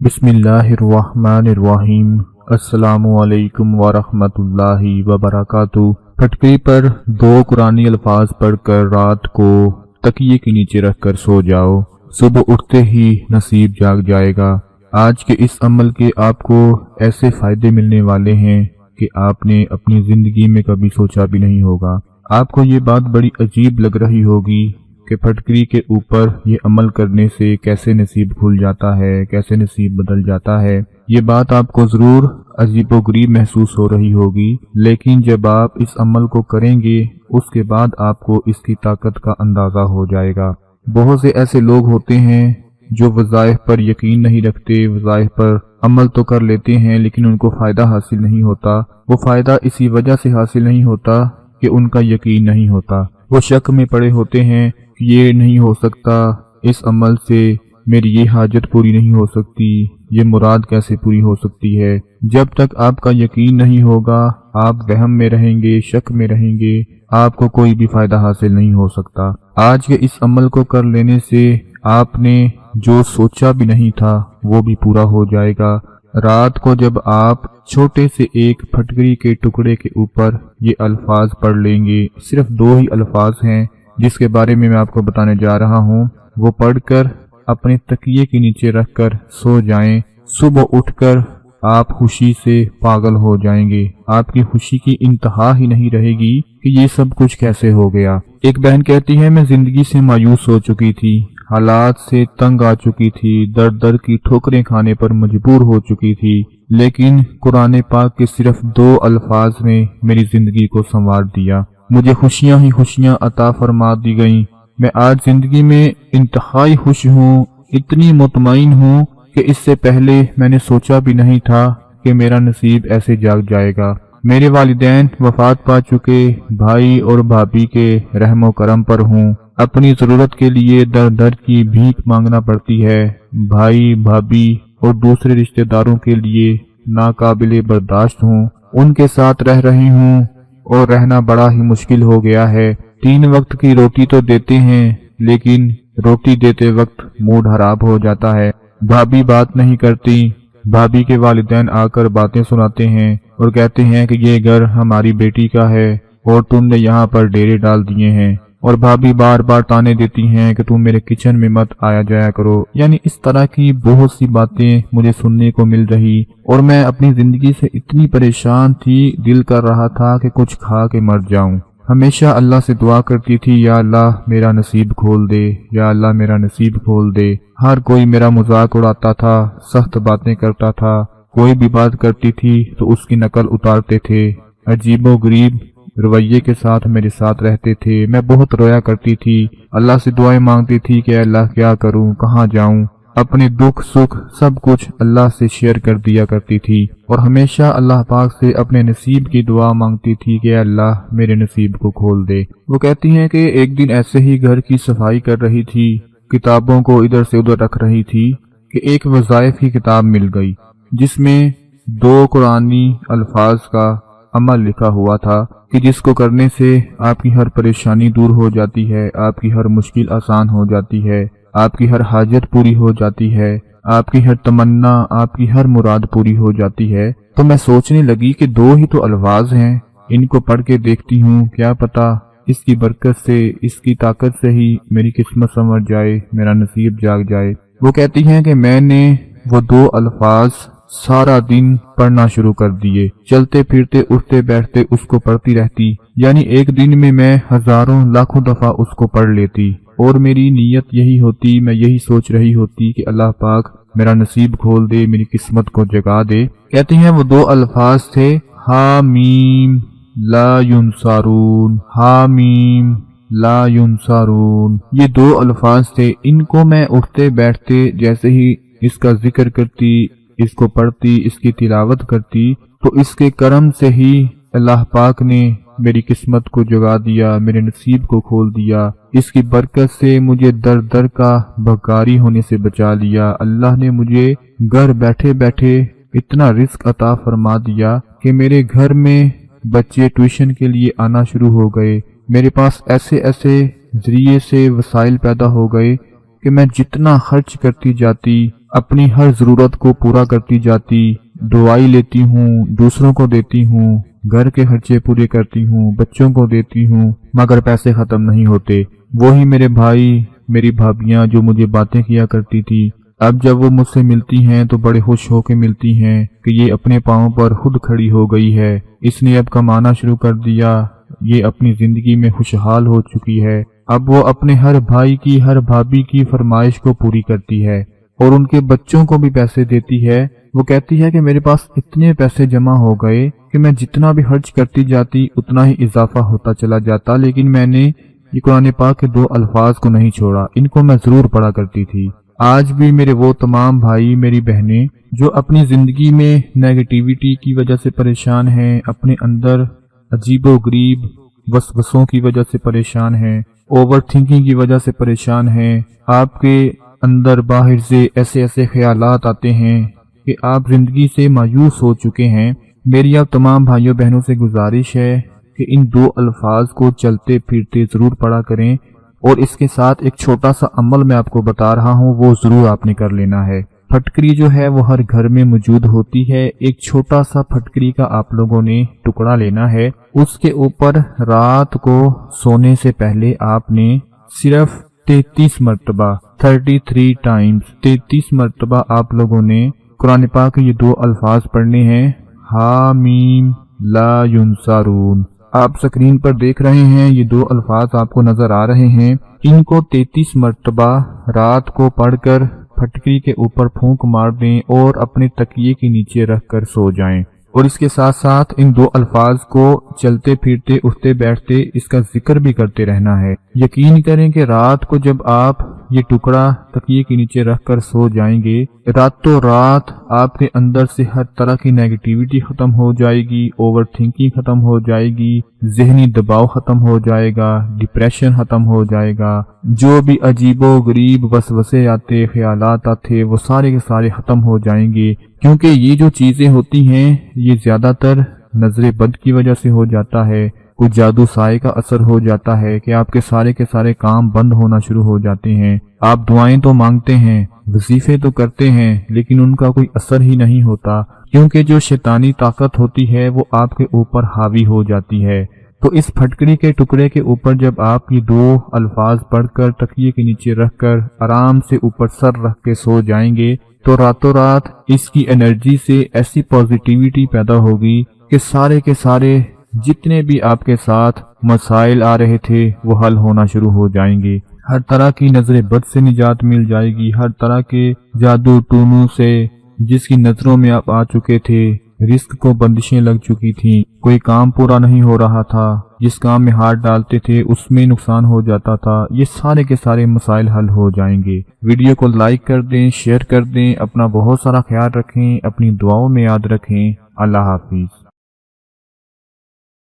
बिस्मिल्लाहिर्रहमानिर्रहीम। अस्सलामुअलैकुम वरहमतुल्लाहि वबरकातुहू। फटकरी पर 2 कुरानी अल्फाज पढ़कर रात को तकिए के नीचे रखकर सो जाओ, सुबह उठते ही नसीब जाग जाएगा। आज के इस अमल के आपको ऐसे फायदे मिलने वाले हैं कि आपने अपनी जिंदगी में कभी सोचा भी नहीं होगा। आपको ये बात बड़ी अजीब लग रही होगी कि फटकरी के ऊपर ये अमल करने से कैसे नसीब खुल जाता है, कैसे नसीब बदल जाता है। ये बात आपको जरूर अजीबोगरीब महसूस हो रही होगी, लेकिन जब आप इस अमल को करेंगे उसके बाद आपको इसकी ताकत का अंदाजा हो जाएगा। बहुत से ऐसे लोग होते हैं जो वज़ाइफ पर यकीन नहीं रखते, वज़ाइफ पर अमल तो कर लेते हैं लेकिन उनको फ़ायदा हासिल नहीं होता। वो फ़ायदा इसी वजह से हासिल नहीं होता कि उनका यकीन नहीं होता। वो शक में पड़े होते हैं कि ये नहीं हो सकता, इस अमल से मेरी ये हाजत पूरी नहीं हो सकती, ये मुराद कैसे पूरी हो सकती है। जब तक आपका यकीन नहीं होगा आप वहम में रहेंगे, शक में रहेंगे, आपको कोई भी फायदा हासिल नहीं हो सकता। आज के इस अमल को कर लेने से आपने जो सोचा भी नहीं था वो भी पूरा हो जाएगा। रात को जब आप छोटे से एक फटकरी के टुकड़े के ऊपर ये अल्फाज पढ़ लेंगे, सिर्फ 2 ही अल्फाज हैं जिसके बारे में मैं आपको बताने जा रहा हूँ, वो पढ़कर अपने तकिए के नीचे रखकर सो जाएं। सुबह उठकर आप खुशी से पागल हो जाएंगे। आपकी खुशी की इंतहा ही नहीं रहेगी कि ये सब कुछ कैसे हो गया। एक बहन कहती है, मैं जिंदगी से मायूस हो चुकी थी, हालात से तंग आ चुकी थी, दर दर की ठोकरें खाने पर मजबूर हो चुकी थी, लेकिन कुरान पाक के सिर्फ 2 अल्फाज ने मेरी जिंदगी को संवार दिया। मुझे खुशियां ही खुशियां अता फरमा दी गईं। मैं आज जिंदगी में इंतहाई खुश हूँ, इतनी मुतमईन हूँ कि इससे पहले मैंने सोचा भी नहीं था कि मेरा नसीब ऐसे जाग जाएगा। मेरे वालिदैन वफात पा चुके, भाई और भाभी के रहमो करम पर हूँ। अपनी जरूरत के लिए दर दर की भीख मांगना पड़ती है। भाई भाभी और दूसरे रिश्तेदारों के लिए नाकाबिले बर्दाश्त हूँ। उनके साथ रह रही हूँ और रहना बड़ा ही मुश्किल हो गया है। 3 वक्त की रोटी तो देते हैं लेकिन रोटी देते वक्त मूड खराब हो जाता है। भाभी बात नहीं करती। भाभी के वालिदैन आकर बातें सुनाते हैं और कहते हैं कि ये घर हमारी बेटी का है और तुमने यहाँ पर डेरे डाल दिए हैं। और भाभी बार बार ताने देती हैं कि तुम मेरे किचन में मत आया जाया करो। यानी इस तरह की बहुत सी बातें मुझे सुनने को मिल रही और मैं अपनी जिंदगी से इतनी परेशान थी, दिल कर रहा था कि कुछ खा के मर जाऊं। हमेशा अल्लाह से दुआ करती थी, या अल्लाह मेरा नसीब खोल दे, या अल्लाह मेरा नसीब खोल दे। हर कोई मेरा मजाक उड़ाता था, सख्त बातें करता था, कोई भी बात करती थी तो उसकी नकल उतारते थे, अजीबो गरीब रवैये के साथ मेरे साथ रहते थे। मैं बहुत रोया करती थी, अल्लाह से दुआएं मांगती थी कि अल्लाह क्या करूं, कहाँ जाऊं। अपने दुख सुख सब कुछ अल्लाह से शेयर कर दिया करती थी और हमेशा अल्लाह पाक से अपने नसीब की दुआ मांगती थी कि अल्लाह मेरे नसीब को खोल दे। वो कहती हैं कि एक दिन ऐसे ही घर की सफाई कर रही थी, किताबों को इधर से उधर रख रही थी कि एक वज़ाइफ की किताब मिल गई जिसमें 2 कुरानी अल्फाज का अमल लिखा हुआ था कि जिसको करने से आपकी हर परेशानी दूर हो जाती है, आपकी हर मुश्किल आसान हो जाती है, आपकी हर हाजत पूरी हो जाती है, आपकी हर तमन्ना, आपकी हर मुराद पूरी हो जाती है। तो मैं सोचने लगी कि 2 ही तो अल्फाज हैं, इनको पढ़ के देखती हूँ, क्या पता इसकी बरकत से, इसकी ताकत से ही मेरी किस्मत संवर जाए, मेरा नसीब जाग जाए। वो कहती हैं कि मैंने वो 2 अल्फाज सारा दिन पढ़ना शुरू कर दिए, चलते फिरते उठते बैठते उसको पढ़ती रहती। यानी एक दिन में मैं हजारों लाखों दफा उसको पढ़ लेती और मेरी नीयत यही होती, मैं यही सोच रही होती कि अल्लाह पाक मेरा नसीब खोल दे, मेरी किस्मत को जगा दे। कहती हैं वो 2 अल्फाज थे, हामीम ला युनसारून, हामीम ला युनसारून। ये 2 अल्फाज थे, इनको मैं उठते बैठते जैसे ही इसका जिक्र करती, इसको पढ़ती, इसकी तिलावत करती तो इसके करम से ही अल्लाह पाक ने मेरी किस्मत को जगा दिया, मेरे नसीब को खोल दिया। इसकी बरकत से मुझे दर दर का भकारी होने से बचा लिया। अल्लाह ने मुझे घर बैठे बैठे इतना रिस्क अता फरमा दिया कि मेरे घर में बच्चे ट्यूशन के लिए आना शुरू हो गए। मेरे पास ऐसे ऐसे जरिए से वसाइल पैदा हो गए कि मैं जितना खर्च करती जाती اپنی ہر ضرورت کو پورا کرتی جاتی، دعائی لیتی ہوں، دوسروں کو دیتی ہوں، گھر کے خرچے پورے کرتی ہوں، بچوں کو دیتی ہوں، مگر پیسے ختم نہیں ہوتے۔ وہی میرے بھائی، میری بھابیاں جو مجھے باتیں کیا کرتی تھی، اب جب وہ مجھ سے ملتی ہیں تو بڑے خوش ہو کے ملتی ہیں کہ یہ اپنے پاؤں پر خود کھڑی ہو گئی ہے، اس نے اب کمانا شروع کر دیا، یہ اپنی زندگی میں خوشحال ہو چکی ہے۔ اب وہ اپنے ہر بھائی کی، ہر بھابی کی فرمائش کو پوری کرتی ہے اور ان کے بچوں کو بھی پیسے دیتی ہے۔ وہ کہتی ہے کہ میرے پاس اتنے پیسے جمع ہو گئے کہ میں جتنا بھی خرچ کرتی جاتی اتنا ہی اضافہ ہوتا چلا جاتا، لیکن میں نے یہ قرآن پاک کے 2 الفاظ کو نہیں چھوڑا، ان کو میں ضرور پڑھا کرتی تھی۔ آج بھی میرے وہ تمام بھائی، میری بہنیں جو اپنی زندگی میں نیگیٹیوٹی کی وجہ سے پریشان ہیں، اپنے اندر عجیب و غریب وسوسوں کی وجہ سے پریشان ہیں، اوور تھنکنگ کی وجہ سے پریشان ہیں، آپ کے اندر باہر سے ایسے ایسے خیالات آتے ہیں کہ آپ زندگی سے مایوس ہو چکے ہیں، میری آپ تمام بھائیوں بہنوں سے گزارش ہے کہ ان 2 الفاظ کو چلتے پھرتے ضرور پڑھا کریں، اور اس کے ساتھ ایک چھوٹا سا عمل میں آپ کو بتا رہا ہوں، وہ ضرور آپ نے کر لینا ہے۔ پھٹکری جو ہے وہ ہر گھر میں موجود ہوتی ہے، ایک چھوٹا سا پھٹکری کا آپ لوگوں نے ٹکڑا لینا ہے، اس کے اوپر رات کو سونے سے پہلے آپ نے صرف 33 مرتبہ 33 ٹائمز 33 مرتبہ آپ لوگوں نے قرآن پاک کے یہ 2 الفاظ پڑھنے ہیں، حامیم لا ینصرون۔ آپ سکرین پر دیکھ رہے ہیں، یہ 2 الفاظ آپ کو نظر آ رہے ہیں، ان کو 33 مرتبہ رات کو پڑھ کر پھٹکری کے اوپر پھونک مار دیں اور اپنے تکیے کے نیچے رکھ کر سو جائیں، اور اس کے ساتھ ساتھ ان 2 الفاظ کو چلتے پھرتے اٹھتے بیٹھتے اس کا ذکر بھی کرتے رہنا ہے۔ یقین کریں کہ رات کو جب آپ یہ ٹکڑا تکیے کے نیچے رکھ کر سو جائیں گے، راتوں رات آپ کے اندر سے ہر طرح کی نیگیٹیوٹی ختم ہو جائے گی، اوور تھنکنگ ختم ہو جائے گی، ذہنی دباؤ ختم ہو جائے گا، ڈپریشن ختم ہو جائے گا، جو بھی عجیب و غریب وسوسے آتے، خیالات آتے، وہ سارے کے سارے ختم ہو جائیں گے، کیونکہ یہ جو چیزیں ہوتی ہیں یہ زیادہ تر نظر بد کی وجہ سے ہو جاتا ہے، کوئی جادو سائے کا اثر ہو جاتا ہے کہ آپ کے سارے کام بند ہونا شروع ہو جاتے ہیں، آپ دعائیں تو مانگتے ہیں، وظیفے تو کرتے ہیں، لیکن ان کا کوئی اثر ہی نہیں ہوتا، کیونکہ جو شیطانی طاقت ہوتی ہے وہ آپ کے اوپر حاوی ہو جاتی ہے۔ تو اس پھٹکری کے ٹکڑے کے اوپر جب آپ یہ 2 الفاظ پڑھ کر تکیے کے نیچے رکھ کر آرام سے اوپر سر رکھ کے سو جائیں گے تو راتوں رات اس کی انرجی سے ایسی پازیٹیوٹی پیدا ہوگی کہ سارے کے سارے جتنے بھی آپ کے ساتھ مسائل آ رہے تھے وہ حل ہونا شروع ہو جائیں گے، ہر طرح کی نظر بد سے نجات مل جائے گی، ہر طرح کے جادو ٹونوں سے جس کی نظروں میں آپ آ چکے تھے، رزق کو بندشیں لگ چکی تھیں، کوئی کام پورا نہیں ہو رہا تھا، جس کام میں ہاتھ ڈالتے تھے اس میں نقصان ہو جاتا تھا، یہ سارے کے سارے مسائل حل ہو جائیں گے۔ ویڈیو کو لائک کر دیں، شیئر کر دیں، اپنا بہت سارا خیال رکھیں، اپنی دعاؤں میں یاد رکھیں۔ اللہ حافظ۔